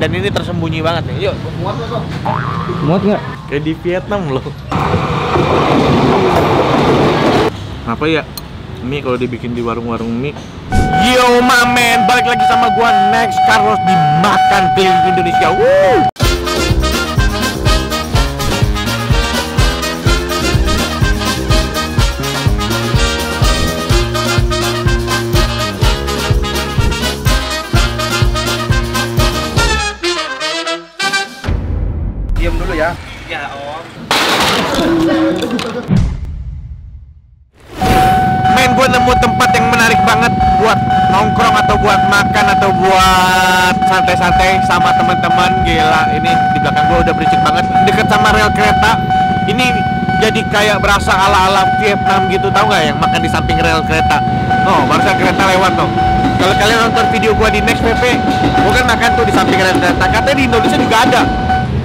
Dan ini tersembunyi banget nih. Yuk, muat nggak kok? Muat nggak? Kayak di Vietnam loh. Apa ya? Mie kalau dibikin di warung-warung mie. Yo mamen, balik lagi sama gua Next Carlos di Makan Keliling Indonesia. Woo! Diam dulu ya. Ya om. Men, gue nemu tempat yang menarik banget buat nongkrong atau buat makan atau buat santai-santai sama teman-teman. Gila, ini di belakang gue udah berisik banget. Deket sama rel kereta. Ini jadi kayak berasa ala-ala Vietnam gitu, tau nggak, yang makan di samping rel kereta. Oh, barusan kereta lewat tuh. Kalau kalian nonton video gue di Next PP, gue kan makan tuh di samping rel kereta. Katanya di Indonesia juga ada.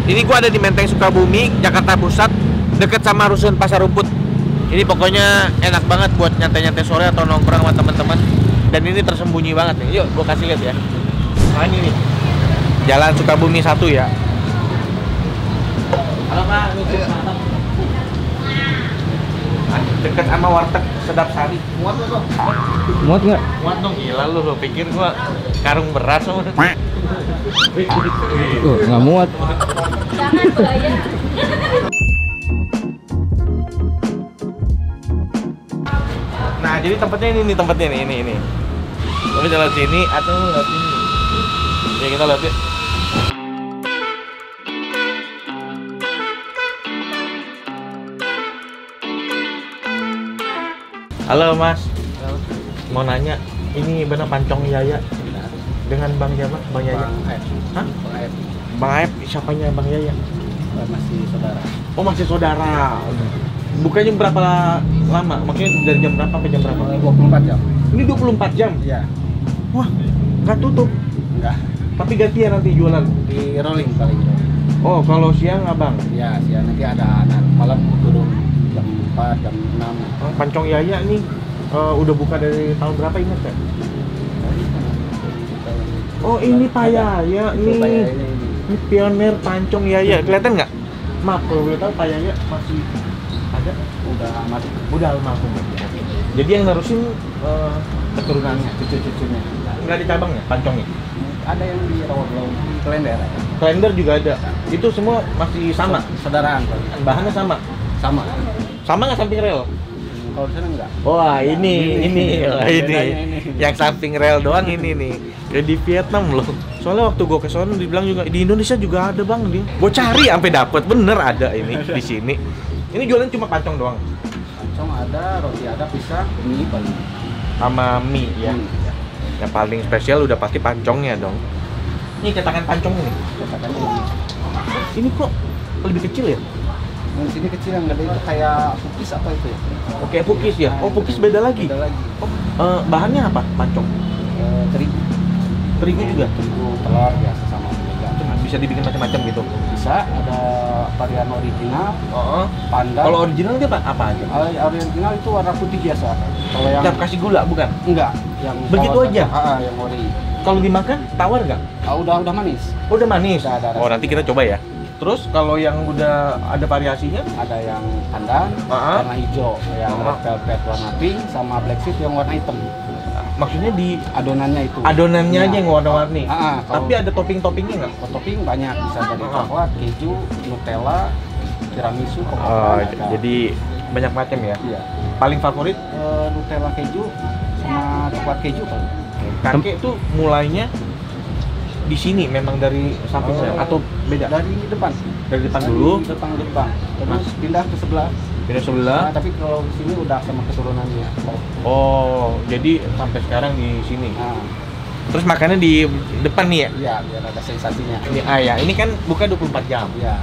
Ini gua ada di Menteng Sukabumi, Jakarta Pusat, deket sama Rusun Pasar Rumput. Ini pokoknya enak banget buat nyantai-nyantai sore atau nongkrong sama teman-teman. Dan ini tersembunyi banget nih. Yuk, gua kasih lihat ya. Nah, ini nih. Jalan Sukabumi 1 ya. Halo Pak, deket sama warteg Sedap Sari. Muat nggak kok? Muat nggak? Muat dong, gila lu pikir gua karung beras sama udah. Nggak muat. Jangan bahaya. Nah, jadi tempatnya ini nih, tempatnya ini. Tapi jalan sini atau lewat sini? Ya kita lihat yuk. Halo Mas, mau nanya, ini benar Pancong Yaya dengan Bang siapa? Bang Yaya? Hah? Bang Aep, siapanya Bang Yaya? Masih saudara. Oh, masih saudara. Bukanya berapa lama? Maksudnya dari jam berapa sampai jam berapa? 24 jam. Ini 24 jam? Iya. Wah, nggak tutup? Enggak. Tapi gantian nanti jualan? Di rolling paling. Oh, kalau siang abang? Iya, siang nanti ada anak malam turun jam 4, jam 6. Oh, Pancong Yaya nih udah buka dari tahun berapa ingat kan? Oh, ini Pak Yaya nih. Ini pionir Pancong Yaya. Kelihatan nggak? Maaf, kalau boleh tahu Pak Yaya masih ada? Udah mati. Udah almarhum. Jadi yang nerusin keturunannya, Cucu-cucunya. nggak ada cabangnya, Pancongnya? Ada yang di Rawabelong, Klender. Klender juga ada. Itu semua masih sama? Saudaraan. Bahannya sama? Sama. Sama nggak samping rel? Kalau di sana enggak. Wah, ini. Wah, Bedanya ini. Yang samping rel doang ini nih. Kayak di Vietnam loh. Soalnya waktu gue ke sono dibilang juga di Indonesia juga ada bang dia. Gue cari sampai dapet, bener ada ini di sini. Ini jualan cuma pancong doang. Pancong ada, roti ada, pisang, mie paling. Sama mie ya. Yang paling spesial udah pasti pancongnya dong. Ini cetakan pancong nih. Katakan ini. Ini kok lebih kecil ya? Yang sini kecil, yang gede itu kayak pukis apa itu ya? Oke, pukis ya. Oh, pukis beda lagi. Beda lagi. Oh, bahannya apa? Pancong. Terigu. Terigu juga. Terigu, telur biasa sama juga. Bisa dibikin macam-macam gitu. Bisa, ada varian original, Oh. pandan. Kalau original dia apa aja? Original itu warna putih biasa. Kalau yang Kita kasih gula bukan? enggak, yang Begitu tawar- aja? yang ori. Kalau dimakan tawar nggak? Udah manis. Oh, udah manis. Ada Oh, nanti kita coba ya. Terus kalau yang udah ada variasinya? Ada yang pandan, warna hijau, yang red velvet warna pink, sama black seed yang warna hitam. Maksudnya di Adonannya itu. adonannya Iya. aja yang warna-warni. Kalau Tapi ada topping-toppingnya nggak? topping banyak, bisa dari coklat, keju, Nutella, tiramisu, Oh, ada. jadi banyak macam ya. Iya. Paling favorit Nutella keju sama coklat keju paling. kakek tuh mulainya di sini memang dari samping rel atau beda? Dari depan. Dari depan dulu, Depan. Terus pindah ke sebelah. pindah sebelah. Nah, tapi kalau di sini udah sama keturunannya. Oh, jadi sampai sekarang di sini. Nah, Terus makannya di depan nih ya? iya biar ada sensasinya. Ini ya, ini kan buka 24 jam. Iya,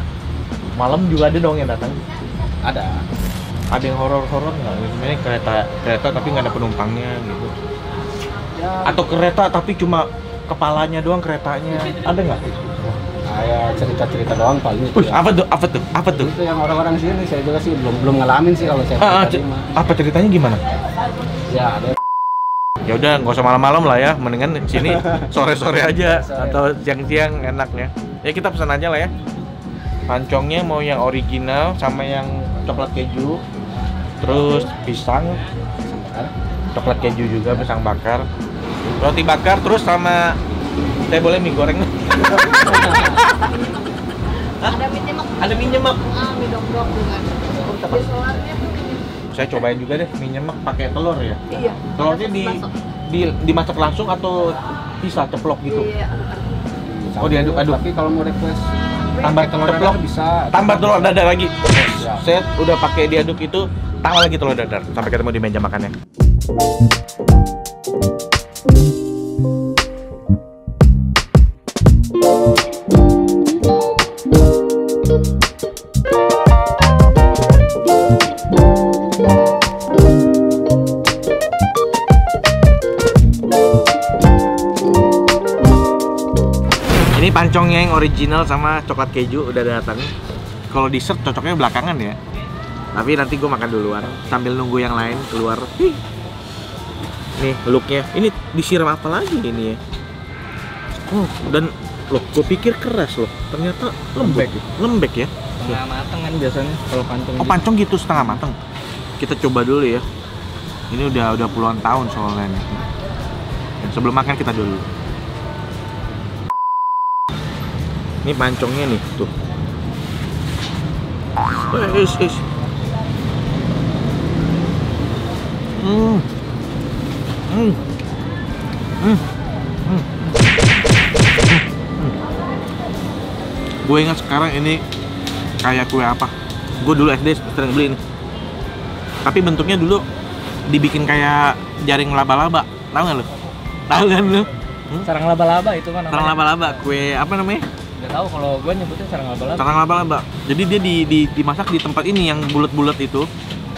Malam juga ada dong yang datang. ada. Ada yang horor-horor nggak? Sebenarnya kereta tapi nggak ada penumpangnya gitu. Ya, Atau kereta tapi cuma kepalanya doang keretanya. Ada nggak? kayak cerita-cerita doang paling itu. Wih, apa tuh? Itu yang orang-orang sini saya juga sih belum ngalamin sih kalau saya pribadi mah. Apa ceritanya gimana? Ya ada Ya udah nggak usah malam-malam lah ya, mendingan sini sore-sore aja atau siang-siang enaknya. Ya kita pesan aja lah ya. Pancongnya mau yang original sama yang coklat keju, terus pisang, coklat keju juga, pisang bakar, roti bakar, terus sama saya boleh mie goreng. Ada mie nyemek. Ada mie nyemek. Mie dok-dok dengan solarnya tuh. Saya cobain juga deh mie nyemek pakai telur ya. Iya. Telurnya dimasak langsung atau bisa ceplok gitu? Iya. Oh diaduk-aduk. Tapi kalau mau request Tambah telur ceplok dadar bisa. Tambah telur dadar lagi. Ya. Saya udah pakai diaduk itu, tambah lagi telur dadar. Sampai ketemu di meja makannya. Ini pancongnya yang original sama coklat keju udah datang. Kalau dessert cocoknya belakangan ya. Tapi nanti gue makan duluan sambil nunggu yang lain keluar. Nih looknya. Ini disiram apa lagi ini ya? Oh dan loh, gue pikir keras loh. Ternyata lembek. Lembek ya. Setengah mateng kan biasanya kalau pancong. Oh pancong gitu setengah mateng. Kita coba dulu ya. Ini udah puluhan tahun soalnya nih. Dan sebelum makan kita dulu. Ini pancongnya nih tuh. Is. Gue ingat sekarang ini kayak kue apa? Gue dulu SD sering beli ini. Tapi bentuknya dulu dibikin kayak jaring laba-laba. Tahu nggak lo? Tahu kan lo? Sarang laba-laba itu kan namanya. Sarang laba-laba. Kue apa namanya? Nggak tahu kalau gue nyebutnya sarang laba-laba. Sarang laba-laba. Jadi dia dimasak di tempat ini yang bulat-bulat itu.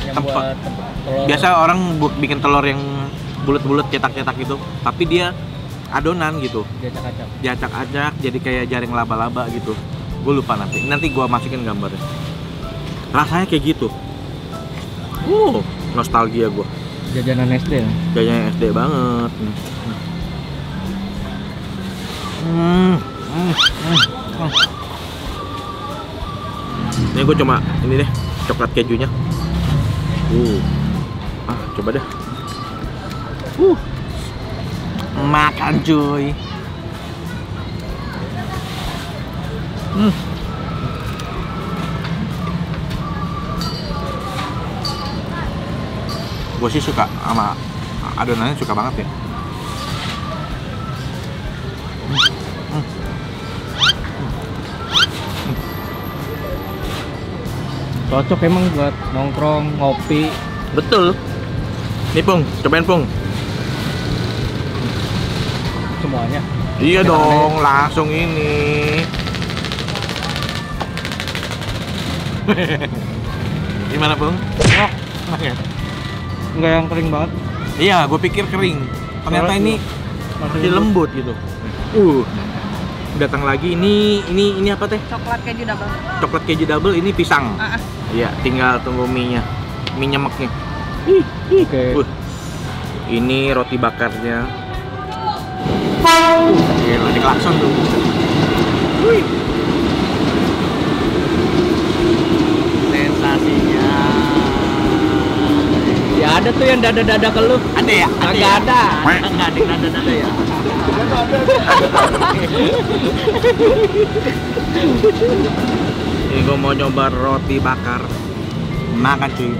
Yang buat telur. Biasa orang bikin telur yang bulat-bulat cetak-cetak gitu. Tapi dia adonan gitu. Diacak-acak. Diacak-acak jadi kayak jaring laba-laba gitu. Gue lupa nanti gue masukin gambarnya. Rasanya kayak gitu. Nostalgia gue. Jajanan SD ya? Jajanan SD banget. Ini gue cuma ini deh coklat kejunya. Coba deh. Makan cuy. Gue sih suka sama adonannya, suka banget ya. Cocok emang buat nongkrong, ngopi. Betul. Nih Pung, cobain Pung. Semuanya. Iya dong, langsung ini. Gimana Pung? Enak ya? Enggak yang kering banget. Iya, gue pikir kering. Ternyata ini masih lembut gitu. Datang lagi ini apa teh? Coklat keju double. Coklat keju double, ini pisang. Iya, tinggal tunggu mie-nya. Mie nyemeknya. Oke. Ini roti bakarnya. Gila, diklakson tuh. Sensasinya. Ya ada tuh yang dada-dada ke lu. Ada ya? Nggak ada. Enggak ada yang dada-dada ya. Ini gue mau nyoba roti bakar. Makan cuy.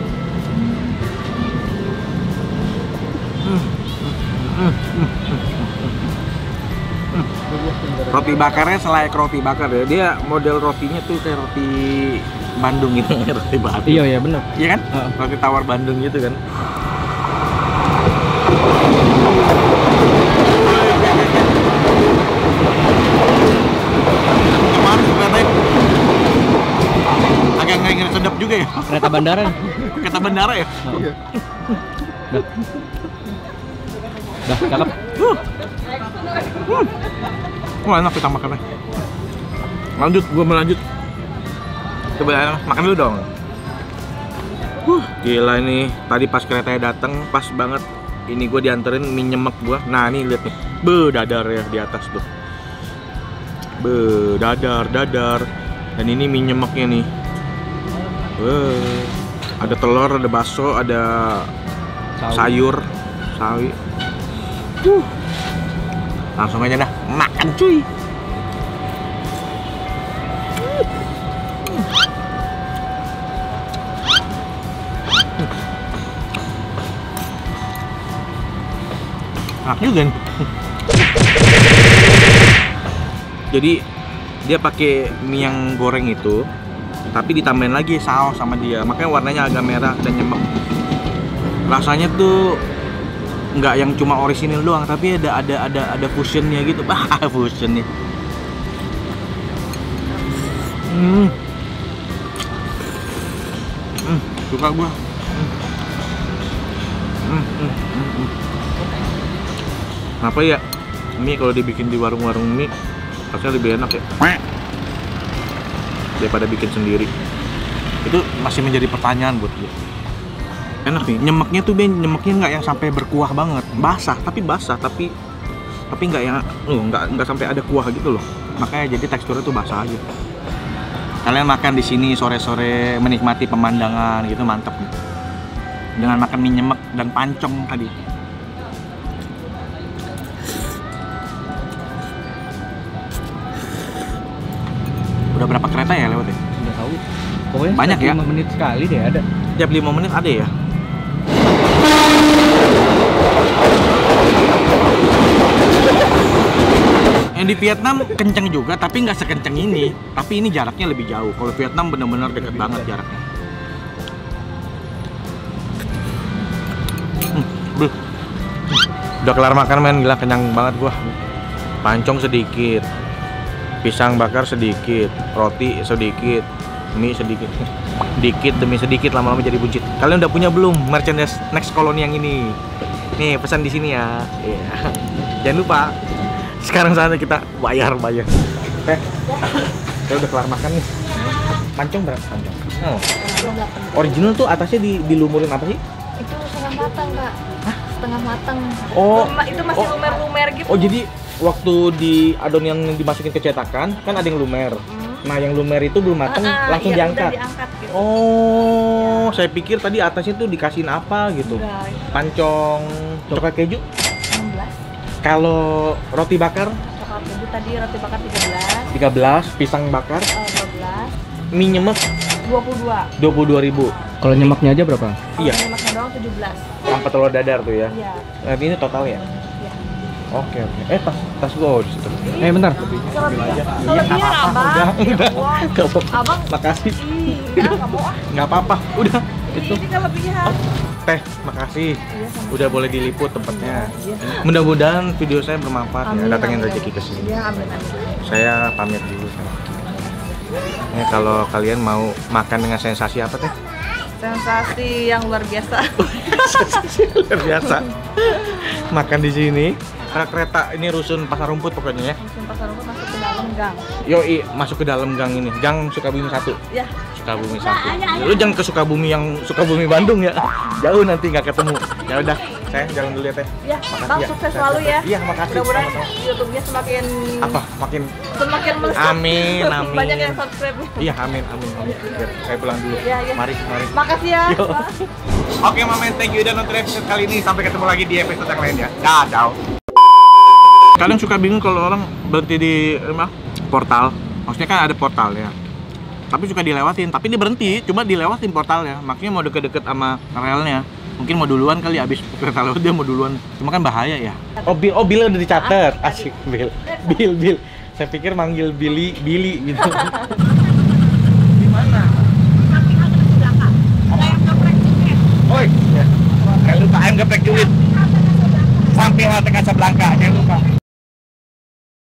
Roti bakarnya selayak roti bakar ya. Dia model rotinya tuh kayak roti Bandung gitu. Roti Bandung. Iya bener. Iya kan? Roti tawar Bandung gitu kan. Agak ngeri sedap juga ya. Kereta bandara. Kereta bandara ya. Dah, cakep. Enak kita makannya. Lanjut, gua melanjut. Coba makan dulu dong. Gila ini. Tadi pas keretanya datang, pas banget ini gue dianterin mie nyemek gue. Nah nih lihat nih, dadar ya di atas tuh. Dadar. Dan ini mie nyemeknya nih. Ada telur, ada bakso, ada sayur, sawi. Langsung aja dah makan cuy. Enak juga nih. Jadi dia pakai mie yang goreng itu, tapi ditambahin lagi saus sama dia, makanya warnanya agak merah dan nyemek. Rasanya tuh nggak yang cuma orisinil doang, tapi ada fusionnya gitu. Fusionnya. Suka gua. Kenapa ya mie kalau dibikin di warung-warung mie rasanya lebih enak ya daripada bikin sendiri? Itu masih menjadi pertanyaan buat gue. Enak nih, nyemeknya tuh nyemeknya nggak yang sampai berkuah banget, basah tapi nggak yang nggak sampai ada kuah gitu loh, makanya jadi teksturnya tuh basah aja. Kalian makan di sini sore-sore menikmati pemandangan gitu mantep nih, dengan makan mie nyemek dan pancong tadi. Udah berapa kereta ya lewat ya? Udah tahu. Pokoknya banyak ya? 5 menit sekali deh ada. Tiap 5 menit ada ya? Yang di Vietnam kenceng juga, tapi nggak sekenceng ini. Tapi ini jaraknya lebih jauh. Kalau Vietnam benar-benar deket banget jaraknya. Udah kelar makan men, gila kenyang banget gua. Pancong sedikit, pisang bakar sedikit, roti sedikit, mie sedikit. Dikit demi sedikit lama-lama jadi buncit. Kalian udah punya belum merchandise Next Colony yang ini? Nih pesan di sini ya. Iya. Jangan lupa. Sekarang saatnya kita bayar. Saya udah kelar makan nih. Pancong berapa pancong? Original tuh atasnya dilumurin apa sih? Itu setengah matang, Kak. Setengah matang. Oh. Itu masih lumer-lumer gitu. Oh, jadi waktu di adon yang dimasukin ke cetakan kan ada yang lumer. Nah, yang lumer itu belum matang langsung iya, diangkat. Udah diangkat gitu. Oh, saya pikir tadi atasnya tuh dikasihin apa gitu. Enggak. Pancong coklat keju 16. kalau roti bakar Coklat keju tadi roti bakar 13. 13, pisang bakar 12. mie nyemek 22. 22.000. Kalau nyemaknya aja berapa? Iya. Kalau nyemaknya doang 17. Tanpa telur dadar tuh ya. Iya. Nah, ini total ya. Iya. Oke. Tas gua di situ. Bentar. Kelebihan Abang. Udah. Wah. Nggak apa-apa. Abang. Makasih. Enggak mau ah. Nggak apa-apa. Udah. Itu. Ini kelebihan. Teh, makasih. Iya, sama. Udah boleh diliput tempatnya. Iya. Mudah-mudahan video saya bermanfaat Amin, ya. Datangin amin. rezeki ke sini. Iya, amin. Saya pamit dulu. Kalau kalian mau makan dengan sensasi apa teh? Sensasi yang luar biasa. Luar biasa. Makan di sini. Kereta ini rusun Pasar Rumput pokoknya ya. Musim pasar rumput masuk ke dalam gang. Yoi, masuk ke dalam gang ini. Gang Sukabumi 1. Ya. Sukabumi 1. Lu jangan ke Sukabumi yang Sukabumi Bandung ya. Jauh nanti nggak ketemu. Ya udah, saya jalan dulu ya teh. Ya, Makasih Bang ya. sukses selalu ya. Iya, makasih. Mudah-mudahan Sama-sama. YouTube-nya semakin Makin melesat. Amin, amin. Banyak yang subscribe. iya, amin. Biar saya pulang dulu. Iya, iya. Mari. Makasih ya. Yuk. Bang. Oke, Mamen, thank you udah nonton episode kali ini. Sampai ketemu lagi di episode yang lainnya. Dadah. Kadang suka bingung kalau orang berhenti di portal. Maksudnya kan ada portalnya. Tapi suka dilewatin. Tapi dia berhenti, cuma dilewatin portalnya. Makanya mau deket-deket sama relnya. Mungkin mau duluan kali abis kereta lewat dia mau duluan. Cuma kan bahaya ya. Oh, Bill udah dicatat. Asik, Bill. Saya pikir manggil Billy gitu. Di mana? Oi, jangan lupa ayam geprek julid. Samping halte Casablanca, jangan lupa.